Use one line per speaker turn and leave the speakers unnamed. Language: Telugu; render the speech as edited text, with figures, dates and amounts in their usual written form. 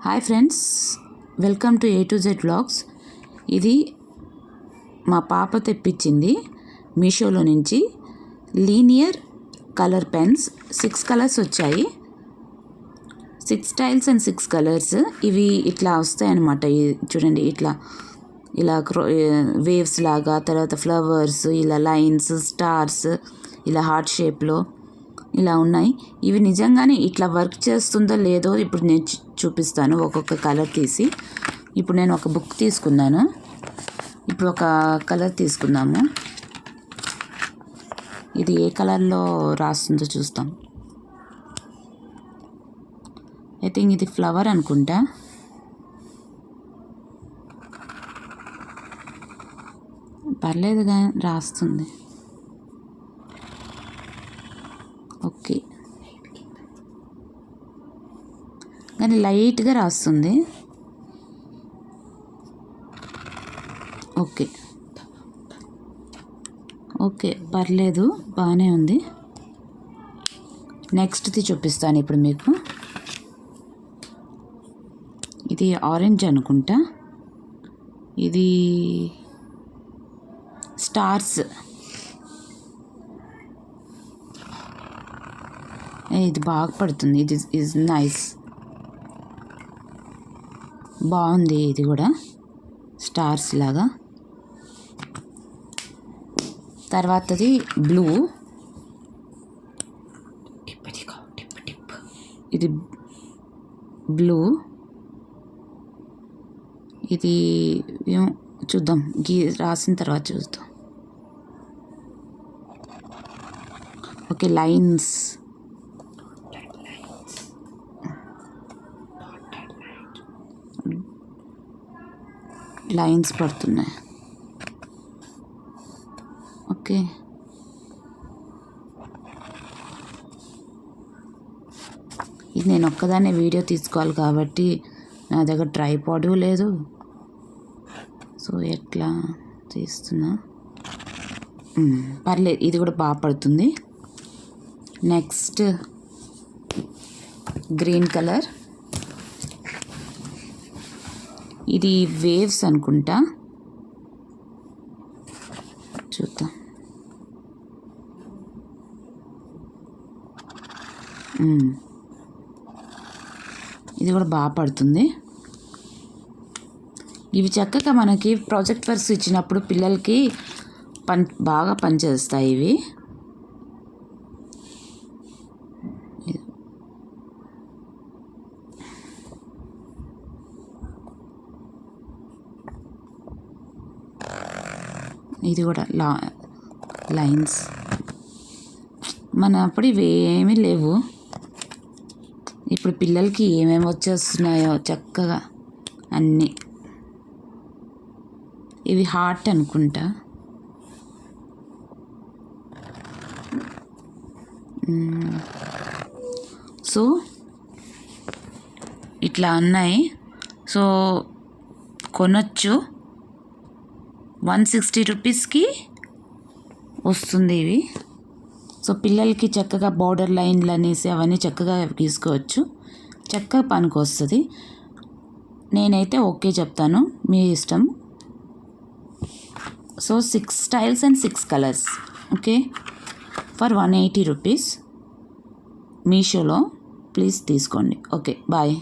Hi friends, welcome to A to Z vlogs. ఇది మా పాప తెప్పించింది మీషోలో నుంచి లీనియర్ కలర్ పెన్స్. 6 కలర్స్ వచ్చాయి, 6 స్టైల్స్ అండ్ 6 కలర్స్. ఇవి ఇట్లా వస్తాయి అన్నమాట. చూడండి, ఇలా వేవ్స్ లాగా, తర్వాత ఫ్లవర్స్, ఇలా లైన్స్, స్టార్స్, ఇలా హార్ట్ షేప్లో ఇలా ఉన్నాయి. ఇవి నిజంగానే ఇట్లా వర్క్ చేస్తుందో లేదో ఇప్పుడు నేను చూపిస్తాను, ఒక్కొక్క కలర్ తీసి. ఇప్పుడు నేను ఒక బుక్ తీసుకున్నాను. ఇప్పుడు ఒక కలర్ తీసుకుందాము. ఇది ఏ కలర్లో రాస్తుందో చూస్తాం. ఐ థింక్ ఇది ఫ్లవర్ అనుకుంటా. పర్లేదుగా రాస్తుంది. ఓకే, కానీ లైట్గా రాస్తుంది. ఓకే ఓకే, పర్లేదు, బాగానే ఉంది. నెక్స్ట్ది చూపిస్తాను ఇప్పుడు మీకు. ఇది ఆరెంజ్ అనుకుంటా. ఇది స్టార్స్. ఇది బాగా పడుతుంది. ఇది ఈజ్ నైస్, బాగుంది. ఇది కూడా స్టార్స్ లాగా. తర్వాతది బ్లూ. ఇది బ్లూ. ఇది చూద్దాం, రాసిన తర్వాత చూద్దాం. Okay, lines. లైన్స్ పడుతున్నాయి. ఓకే, ఇది నేను ఒక్కదాన్నే వీడియో తీసుకోవాలి కాబట్టి నా దగ్గర ట్రైపాడ్ లేదు. సో ఎట్లా తీస్తున్నా, పర్లేదు, ఇది కూడా బాగా పడుతుంది. Next green colour. ఇది వేవ్స్ అనుకుంటా, చూద్దాం. ఇది కూడా బాగా పడుతుంది. ఇవి చక్కగా మనకి ప్రాజెక్ట్ వర్క్స్ ఇచ్చినప్పుడు పిల్లలకి బాగా పనిచేస్తాయి ఇవి. ఇది కూడా లైన్స్. మన అప్పుడు ఇవి ఏమీ లేవు. ఇప్పుడు పిల్లలకి ఏమేమి వచ్చేస్తున్నాయో చక్కగా అన్నీ. ఇవి హార్ట్ అనుకుంటా. సో ఇట్లా ఉన్నాయి. సో కొనొచ్చు. 160 రూపీస్కి వస్తుంది ఇవి. సో పిల్లలకి చక్కగా బార్డర్ లైన్లు అనేసి అవన్నీ చక్కగా తీసుకోవచ్చు. చక్కగా పనికి వస్తుంది. నేనైతే ఓకే చెప్తాను, మీ ఇష్టం. So 6 styles and 6 colours. Okay, for 180 rupees మీషోలో. ప్లీజ్ తీసుకోండి. Okay, bye.